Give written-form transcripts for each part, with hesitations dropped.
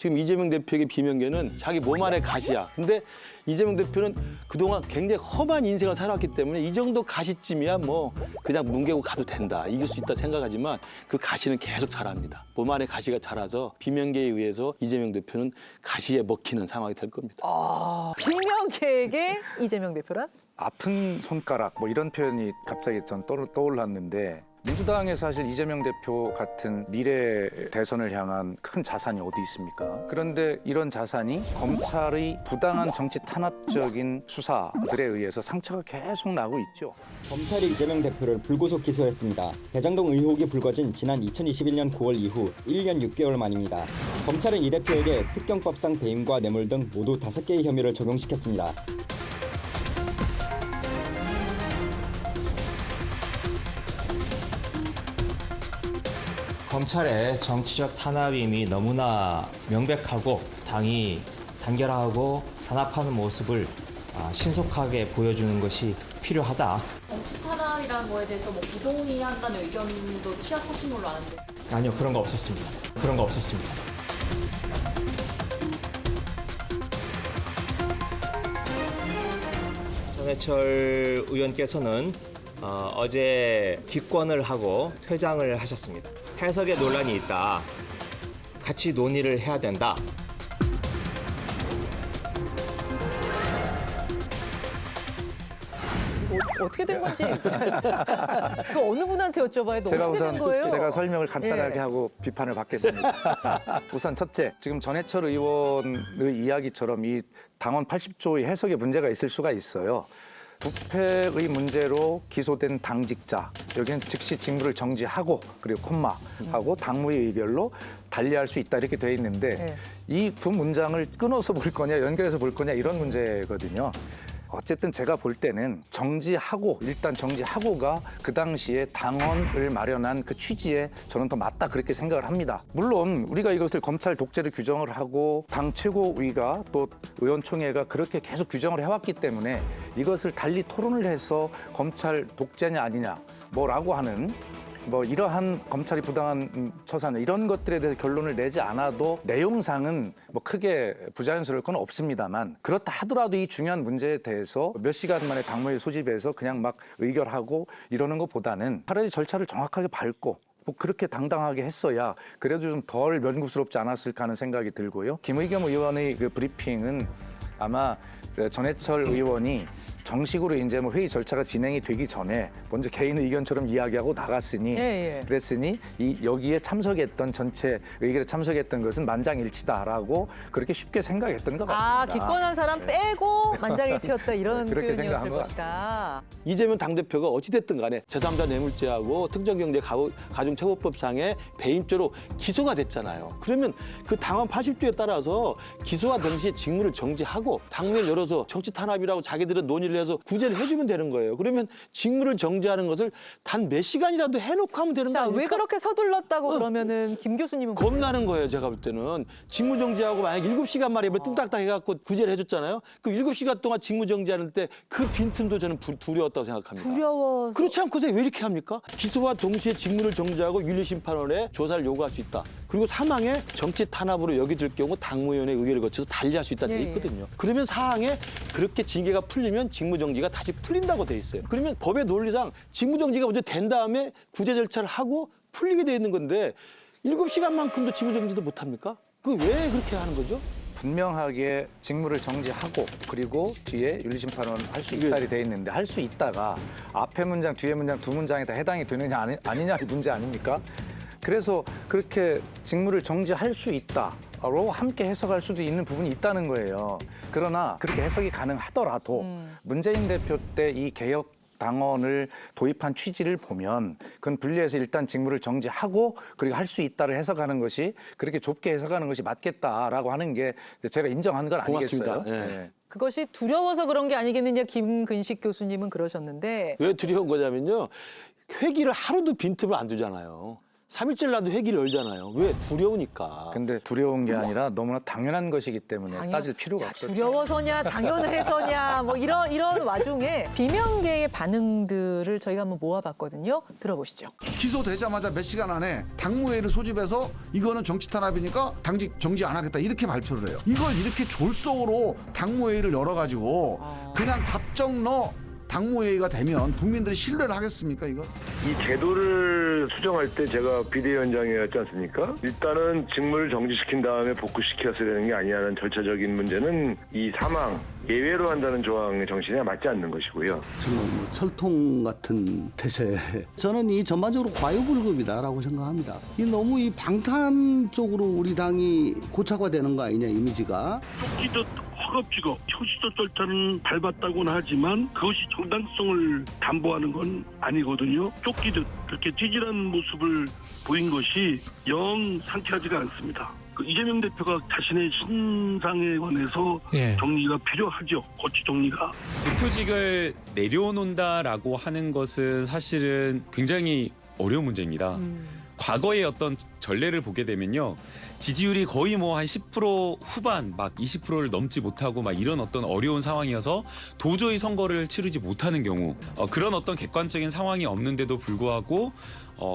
지금 이재명 대표에게 비명계는 자기 몸 안에 가시야. 근데 이재명 대표는 그동안 굉장히 험한 인생을 살았기 때문에 이 정도 가시쯤이야 뭐 그냥 뭉개고 가도 된다. 이길 수 있다 생각하지만 그 가시는 계속 자랍니다. 몸 안에 가시가 자라서 비명계에 의해서 이재명 대표는 가시에 먹히는 상황이 될 겁니다. 비명계에게 이재명 대표란? 아픈 손가락 뭐 이런 표현이 갑자기 전 떠올랐는데 민주당에서 사실 이재명 대표 같은 미래 대선을 향한 큰 자산이 어디 있습니까? 그런데 이런 자산이 검찰의 부당한 정치 탄압적인 수사들에 의해서 상처가 계속 나고 있죠. 검찰이 이재명 대표를 불구속 기소했습니다. 대장동 의혹이 불거진 지난 2021년 9월 이후 1년 6개월 만입니다. 검찰은 이 대표에게 특경법상 배임과 뇌물 등 모두 5개의 혐의를 적용시켰습니다. 검찰의 정치적 탄압임이 너무나 명백하고 당이 단결하고 단합하는 모습을 신속하게 보여주는 것이 필요하다. 정치 탄압이라는 거에 대해서 뭐 부동의한다는 의견도 취합하신 걸로 아는데. 아니요, 그런 거 없었습니다. 그런 거 없었습니다. 전해철 의원께서는 어제 기권을 하고 퇴장을 하셨습니다. 해석에 논란이 있다. 같이 논의를 해야 된다. 어떻게 된 건지 그 어느 분한테 여쭤봐야 제가 어떻게 된 거예요? 제가 설명을 간단하게 예. 하고 비판을 받겠습니다. 우선 첫째, 지금 전해철 의원의 이야기처럼 이 당원 80조의 해석에 문제가 있을 수가 있어요. 부패의 문제로 기소된 당직자, 여기는 즉시 직무를 정지하고 그리고 콤마하고 당무의 의결로 달리할 수 있다 이렇게 돼 있는데 이 두 문장을 끊어서 볼 거냐 연결해서 볼 거냐 이런 문제거든요. 어쨌든 제가 볼 때는 일단 정지하고가 그 당시에 당원을 마련한 그 취지에 저는 더 맞다 그렇게 생각을 합니다. 물론 우리가 이것을 검찰 독재를 규정을 하고 당 최고위가 또 의원총회가 그렇게 계속 규정을 해왔기 때문에 이것을 달리 토론을 해서 검찰 독재냐 아니냐 뭐라고 하는 뭐 이러한 검찰이 부당한 처사나 이런 것들에 대해서 결론을 내지 않아도 내용상은 뭐 크게 부자연스러울 건 없습니다만 그렇다 하더라도 이 중요한 문제에 대해서 몇 시간 만에 당무회 소집해서 그냥 막 의결하고 이러는 것보다는 차라리 절차를 정확하게 밟고 뭐 그렇게 당당하게 했어야 그래도 좀 덜 면구스럽지 않았을까 하는 생각이 들고요. 김의겸 의원의 그 브리핑은 아마 전해철 의원이 정식으로 이제 뭐 회의 절차가 진행이 되기 전에 먼저 개인 의견처럼 이야기하고 나갔으니 그랬으니 여기에 참석했던 전체 의결에 참석했던 것은 만장일치다라고 그렇게 쉽게 생각했던 것 같습니다. 기권한 사람 빼고 만장일치였다 이런 그렇게 표현이었을 생각한 것 것이다. 이재명 당대표가 어찌됐든 간에 제3자 뇌물죄하고 특정경제가중처벌법상의 배임죄로 기소가 됐잖아요. 그러면 그 당원 80조에 따라서 기소와 동시에 직무를 정지하고 당무를 열어서 정치 탄압이라고 자기들은 논의를 해서 구제를 해주면 되는 거예요. 그러면 직무를 정지하는 것을 단 몇 시간이라도 해놓고 하면 되는 거 아닙니까? 왜 그렇게 서둘렀다고 그러면은 김 교수님은 겁나는 거예요. 제가 볼 때는 직무 정지하고 만약에 7시간 만에 뚝딱딱 해갖고 구제를 해줬잖아요. 그 7시간 동안 직무 정지하는 때 그 빈틈도 저는 두려웠다고 생각합니다. 두려워서 그렇지 않고서 왜 이렇게 합니까? 기소와 동시에 직무를 정지하고 윤리심판원에 조사를 요구할 수 있다. 그리고 사망에 정치 탄압으로 여겨질 경우 당무위원회 의결을 거쳐서 달리할 수 있다고 돼 있거든요. 그러면 사항에 그렇게 징계가 풀리면 직무정지가 다시 풀린다고 돼 있어요. 그러면 법의 논리상 직무정지가 먼저 된 다음에 구제 절차를 하고 풀리게 돼 있는 건데 7시간만큼도 직무정지도 못합니까? 그 왜 그렇게 하는 거죠? 분명하게 직무를 정지하고 그리고 뒤에 윤리심판원 할 수 있다리 돼 있는데 할 수 있다가 앞에 문장 뒤에 문장 두 문장에 다 해당이 되느냐 아니냐의 문제 아닙니까? 그래서 그렇게 직무를 정지할 수 있다로 함께 해석할 수도 있는 부분이 있다는 거예요. 그러나 그렇게 해석이 가능하더라도 문재인 대표 때 이 개혁 당원을 도입한 취지를 보면 그건 분리해서 일단 직무를 정지하고 그리고 할 수 있다를 해석하는 것이 그렇게 좁게 해석하는 것이 맞겠다라고 하는 게 제가 인정하는 건 아니겠어요? 고맙습니다. 네. 그것이 두려워서 그런 게 아니겠느냐 김근식 교수님은 그러셨는데 왜 두려운 거냐면요. 회기를 하루도 빈틈을 안 두잖아요. 3일째 나도 회기를 열잖아요. 왜? 두려우니까. 근데 두려운 게 아니라 너무나 당연한 것이기 때문에 따질 필요가 자, 없어요. 두려워서냐, 당연해서냐, 뭐 이런 와중에 비명계의 반응들을 저희가 한번 모아봤거든요. 들어보시죠. 기소되자마자 몇 시간 안에 당무회의를 소집해서 이거는 정치 탄압이니까 당직 정지 안 하겠다 이렇게 발표를 해요. 이걸 이렇게 졸속으로 당무회의를 열어가지고 그냥 답정너 당무회의가 되면 국민들이 신뢰를 하겠습니까 이거? 이 제도를 수정할 때 제가 비대위원장이었지 않습니까? 일단은 직무를 정지시킨 다음에 복구시켰어야 되는 게 아니냐는 절차적인 문제는 이 사망, 예외로 한다는 조항의 정신에 맞지 않는 것이고요. 정말 뭐 철통 같은 태세. 저는 이 전반적으로 과유불급이다라고 생각합니다. 이 너무 이 방탄 쪽으로 우리 당이 고착화되는 거 아니냐 이미지가. 쫓기듯 허겁지겁 형식적 절차는 밟았다고는 하지만 그것이 정당성을 담보하는 건 아니거든요. 쫓기듯 그렇게 찌질한 모습을 보인 것이 영 상쾌하지가 않습니다. 이재명 대표가 자신의 신상에 관해서 정리가 필요하죠. 거치 정리가. 대표직을 내려놓는다라고 하는 것은 사실은 굉장히 어려운 문제입니다. 과거의 어떤 전례를 보게 되면요. 지지율이 거의 뭐 한 10% 후반 막 20%를 넘지 못하고 막 이런 어떤 어려운 상황이어서 도저히 선거를 치르지 못하는 경우 그런 어떤 객관적인 상황이 없는데도 불구하고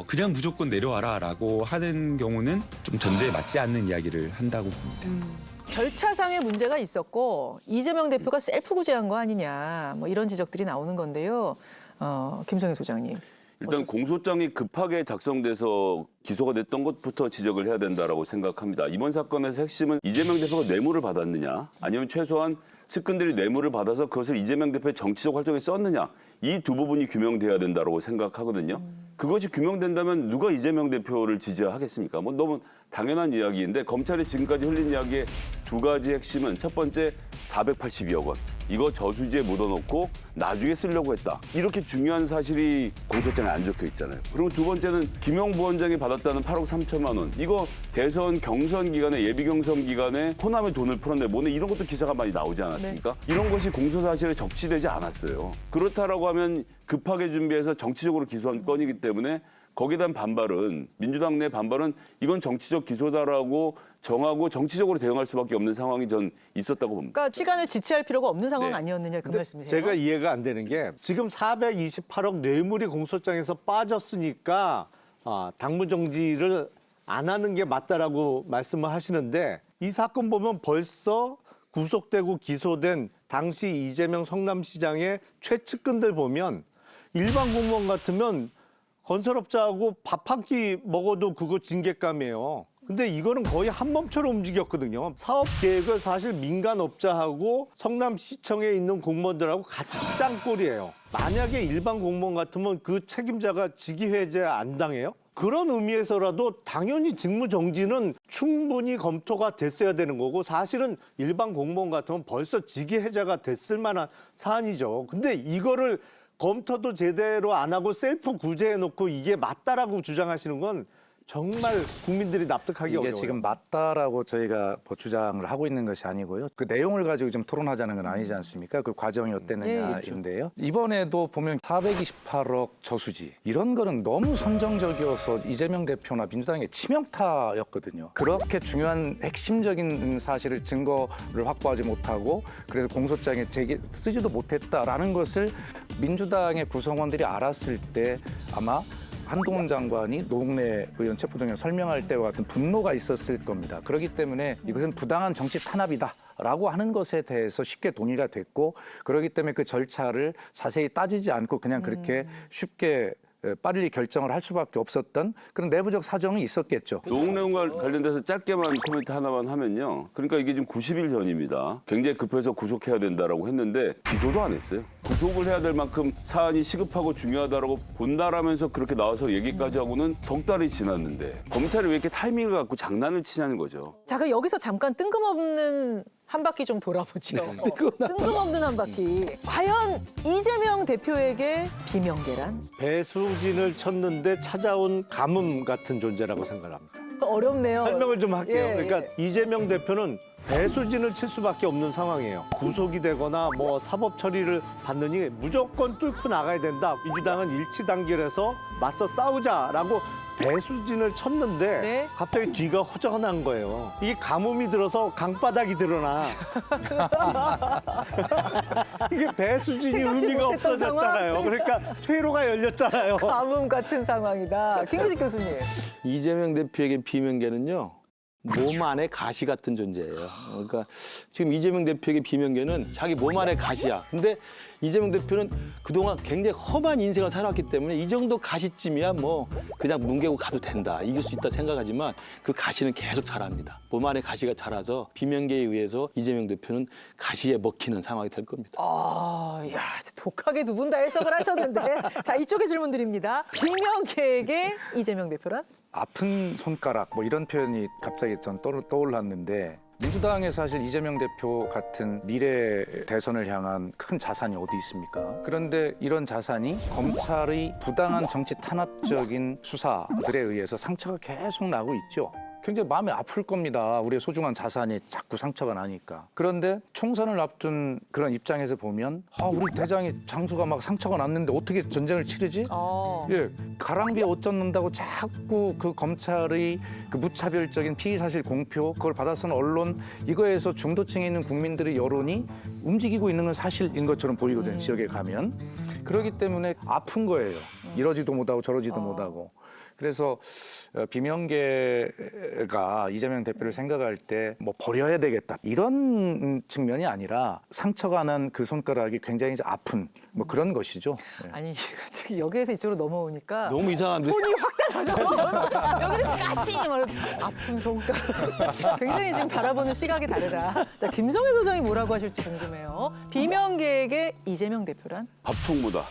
그냥 무조건 내려와라라고 하는 경우는 좀 전제에 맞지 않는 이야기를 한다고 봅니다. 절차상의 문제가 있었고 이재명 대표가 셀프 구제한 거 아니냐 뭐 이런 지적들이 나오는 건데요. 김성애 소장님. 일단 공소장이 급하게 작성돼서 기소가 됐던 것부터 지적을 해야 된다라고 생각합니다. 이번 사건에서 핵심은 이재명 대표가 뇌물을 받았느냐 아니면 최소한 측근들이 뇌물을 받아서 그것을 이재명 대표의 정치적 활동에 썼느냐 이 두 부분이 규명돼야 된다고 생각하거든요. 그것이 규명된다면 누가 이재명 대표를 지지하겠습니까? 뭐 너무 당연한 이야기인데 검찰이 지금까지 흘린 이야기의 두 가지 핵심은 첫 번째 482억 원. 이거 저수지에 묻어놓고 나중에 쓰려고 했다. 이렇게 중요한 사실이 공소장에 안 적혀 있잖아요. 그리고 두 번째는 김용 부원장이 받았다는 8억 3천만 원. 이거 대선 경선 기간에 예비 경선 기간에 호남에 돈을 풀었네 뭐네 이런 것도 기사가 많이 나오지 않았습니까? 네. 이런 것이 공소사실에 적시되지 않았어요. 그렇다라고 하면 급하게 준비해서 정치적으로 기소한 건이기 때문에 거기에 대한 반발은 민주당 내 반발은 이건 정치적 기소다라고 정하고 정치적으로 대응할 수밖에 없는 상황이 전 있었다고 봅니다. 그러니까 시간을 지체할 필요가 없는 상황 아니었느냐 그 말씀이세요? 제가 이해가 안 되는 게 지금 428억 뇌물이 공소장에서 빠졌으니까 당무 정지를 안 하는 게 맞다라고 말씀을 하시는데 이 사건 보면 벌써 구속되고 기소된 당시 이재명 성남시장의 최측근들 보면 일반 공무원 같으면 건설업자하고 밥 한 끼 먹어도 그거 징계감이에요. 근데 이거는 거의 한 몸처럼 움직였거든요. 사업 계획을 사실 민간업자하고 성남시청에 있는 공무원들하고 같이 짠 꼴이에요. 만약에 일반 공무원 같으면 그 책임자가 직위해제 안 당해요? 그런 의미에서라도 당연히 직무정지는 충분히 검토가 됐어야 되는 거고 사실은 일반 공무원 같으면 벌써 직위해제가 됐을 만한 사안이죠. 근데 이거를 검토도 제대로 안 하고 셀프 구제해놓고 이게 맞다라고 주장하시는 건 정말 국민들이 납득하기 어려워요. 이게 지금 맞다라고 저희가 뭐 주장을 하고 있는 것이 아니고요. 그 내용을 가지고 좀 토론하자는 건 아니지 않습니까? 그 과정이 어땠느냐인데요. 이번에도 보면 428억 저수지 이런 거는 너무 선정적이어서 이재명 대표나 민주당의 치명타였거든요. 그렇게 중요한 핵심적인 사실을 증거를 확보하지 못하고 그래서 공소장에 쓰지도 못했다라는 것을 민주당의 구성원들이 알았을 때 아마 한동훈 장관이 노웅래 의원 체포동의안 설명할 때와 같은 분노가 있었을 겁니다. 그렇기 때문에 이것은 부당한 정치 탄압이다라고 하는 것에 대해서 쉽게 동의가 됐고 그렇기 때문에 그 절차를 자세히 따지지 않고 그냥 그렇게 쉽게 빨리 결정을 할 수밖에 없었던 그런 내부적 사정이 있었겠죠. 노웅래 의원과 관련돼서 짧게만 코멘트 하나만 하면요. 그러니까 이게 지금 90일 전입니다. 굉장히 급해서 구속해야 된다라고 했는데 기소도 안 했어요. 구속을 해야 될 만큼 사안이 시급하고 중요하다라고 본다라면서 그렇게 나와서 얘기까지 하고는 석 달이 지났는데 검찰이 왜 이렇게 타이밍을 갖고 장난을 치냐는 거죠. 자, 그럼 여기서 잠깐 뜬금없는 한 바퀴 좀 돌아보죠. 뜬금없는 한 바퀴. 과연 이재명 대표에게 비명계란? 배수진을 쳤는데 찾아온 가뭄 같은 존재라고 생각합니다. 어렵네요. 설명을 좀 할게요. 예. 그러니까 이재명 대표는 배수진을 칠 수밖에 없는 상황이에요. 구속이 되거나 뭐 사법 처리를 받느니 무조건 뚫고 나가야 된다. 민주당은 일치단결해서 맞서 싸우자라고 배수진을 쳤는데 네. 갑자기 뒤가 허전한 거예요. 이게 가뭄이 들어서 강바닥이 드러나. 이게 배수진이 생각지 의미가 못했던 없어졌잖아요. 상황. 그러니까 퇴로가 열렸잖아요. 가뭄 같은 상황이다. 김구식 교수님. 이재명 대표에게 비명계는요. 몸 안에 가시 같은 존재예요. 그러니까 지금 이재명 대표에게 비명계는 자기 몸 안에 가시야. 근데 이재명 대표는 그동안 굉장히 험한 인생을 살았기 때문에 이 정도 가시쯤이야 뭐 그냥 뭉개고 가도 된다. 이길 수 있다 생각하지만 그 가시는 계속 자랍니다. 몸 안에 가시가 자라서 비명계에 의해서 이재명 대표는 가시에 먹히는 상황이 될 겁니다. 이야, 독하게 두 분 다 해석을 하셨는데. 자, 이쪽에 질문 드립니다. 비명계에게 이재명 대표란? 아픈 손가락 뭐 이런 표현이 갑자기 전 떠올랐는데 민주당에 사실 이재명 대표 같은 미래 대선을 향한 큰 자산이 어디 있습니까? 그런데 이런 자산이 검찰의 부당한 정치 탄압적인 수사들에 의해서 상처가 계속 나고 있죠. 굉장히 마음이 아플 겁니다. 우리의 소중한 자산이 자꾸 상처가 나니까. 그런데 총선을 앞둔 그런 입장에서 보면 우리 대장이 장수가 막 상처가 났는데 어떻게 전쟁을 치르지? 예, 가랑비에 옷 젖는다고 자꾸 그 검찰의 그 무차별적인 피의사실 공표 그걸 받아서는 언론 이거에서 중도층에 있는 국민들의 여론이 움직이고 있는 건 사실인 것처럼 보이거든요. 지역에 가면. 그렇기 때문에 아픈 거예요. 이러지도 못하고 저러지도 못하고. 그래서 비명계가 이재명 대표를 생각할 때 뭐 버려야 되겠다 이런 측면이 아니라 상처가 난 그 손가락이 굉장히 아픈 뭐 그런 것이죠. 네. 아니, 지금 여기에서 이쪽으로 넘어오니까 너무 이상한데? 톤이 확 달라져. 여기는 가시! 아픈 손가락. 굉장히 지금 바라보는 시각이 다르다. 자, 김성애 소장이 뭐라고 하실지 궁금해요. 비명계에게 이재명 대표란? 밥총무다.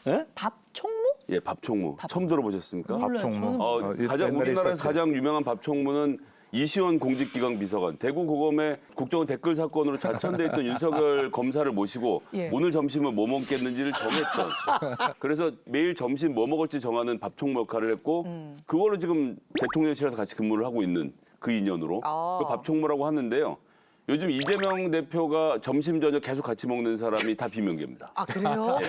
예? 밥총무? 예, 밥총무. 처음 들어보셨습니까? 몰라요. 저는 가장 옛날에 우리나라에서 있었죠. 가장 유명한 밥총무는 이시원 공직기강 비서관, 대구고검의 국정원 댓글 사건으로 자천돼 있던 윤석열 검사를 모시고 예. 오늘 점심은 뭐 먹겠는지를 정했던. 그래서 매일 점심 뭐 먹을지 정하는 밥총무 역할을 했고 그걸로 지금 대통령실에서 같이 근무를 하고 있는 그 인연으로 그 밥총무라고 하는데요. 요즘 이재명 대표가 점심 저녁 계속 같이 먹는 사람이 다 비명계입니다. 아, 그래요?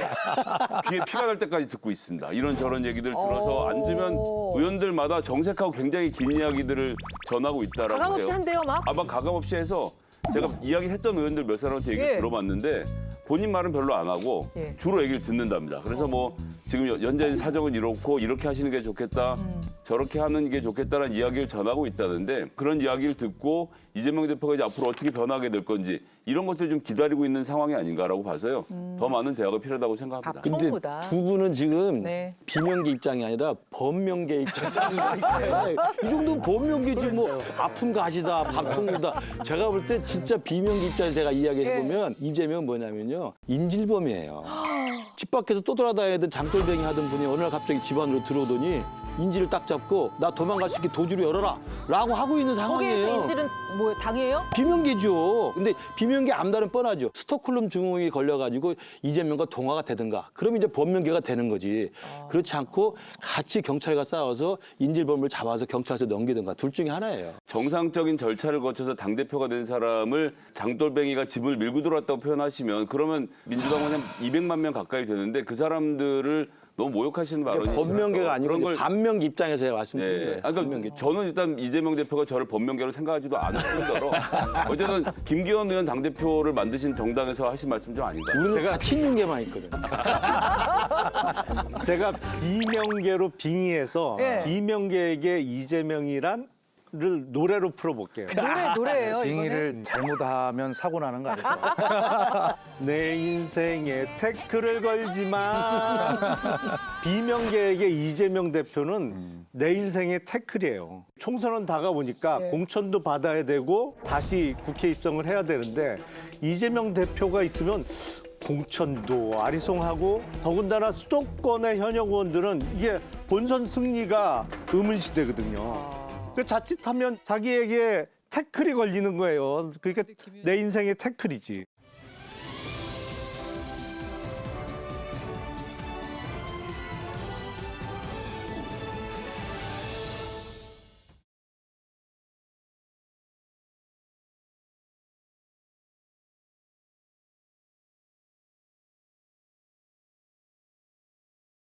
귀에 피가 날 때까지 듣고 있습니다. 이런저런 얘기들 들어서 앉으면 의원들마다 정색하고 굉장히 긴 이야기들을 전하고 있다라고 해요. 가감없이 한대요, 막? 아마 가감없이 해서 제가 이야기했던 의원들 몇 사람한테 얘기를 예. 들어봤는데 본인 말은 별로 안 하고 예. 주로 얘기를 듣는답니다. 그래서 뭐 지금 연재인 사정은 이렇고 이렇게 하시는 게 좋겠다, 저렇게 하는 게 좋겠다는 이야기를 전하고 있다는데 그런 이야기를 듣고 이재명 대표가 이제 앞으로 어떻게 변하게 될 건지 이런 것들 좀 기다리고 있는 상황이 아닌가라고 봐서요. 더 많은 대화가 필요하다고 생각합니다. 밥 근데 총무다. 두 분은 지금 네. 비명계 입장이 아니라 범명계 입장에서 이 정도는 범명계지 뭐 아픈 가시다 밥총무다. 제가 볼 때 진짜 비명계 입장에서 제가 이야기해보면 이재명은 뭐냐면요. 인질범이에요. 집 밖에서 떠돌아다니던 장돌뱅이 하던 분이 어느 날 갑자기 집 안으로 들어오더니 인질을 딱 잡고 나 도망갈 수 있게 도주를 열어라 라고 하고 있는 상황이에요. 거기에서 인질은 뭐 당해요? 비명계죠. 근데 비명계 암달은 뻔하죠. 스톡홀름 증후군이 걸려가지고 이재명과 동화가 되든가. 그럼 이제 범명계가 되는 거지. 그렇지 않고 같이 경찰과 싸워서 인질범을 잡아서 경찰서에 넘기든가. 둘 중에 하나예요. 정상적인 절차를 거쳐서 당대표가 된 사람을 장돌뱅이가 집을 밀고 들어왔다고 표현하시면 그러면 민주당은 한 200만 명 가까이 되는데 그 사람들을 너무 모욕하시는 발언이 범명계가 아니고 그런 걸 반명계 입장에서 제가 말씀드린 예. 거예요. 그러니까 반명계. 저는 일단 이재명 대표가 저를 범명계로 생각하지도 않을 뿐더러 어쨌든 김기현 의원 당대표를 만드신 정당에서 하신 말씀 좀 아닌가. 우리는 같이 있는 게만 있거든. 제가 비명계로 빙의해서 예. 비명계에게 이재명이란 를 노래로 풀어볼게요. 노래예요, 빙의를 이거는. 잘못하면 사고 나는 거 아니죠? 내 인생에 태클을 걸지만 비명계에게 이재명 대표는 내 인생의 태클이에요. 총선은 다가오니까 네. 공천도 받아야 되고 다시 국회 입성을 해야 되는데 이재명 대표가 있으면 공천도 아리송하고 더군다나 수도권의 현역 의원들은 이게 본선 승리가 의문시되거든요. 그 자칫하면 자기에게 태클이 걸리는 거예요. 그러니까 내 인생의 태클이지.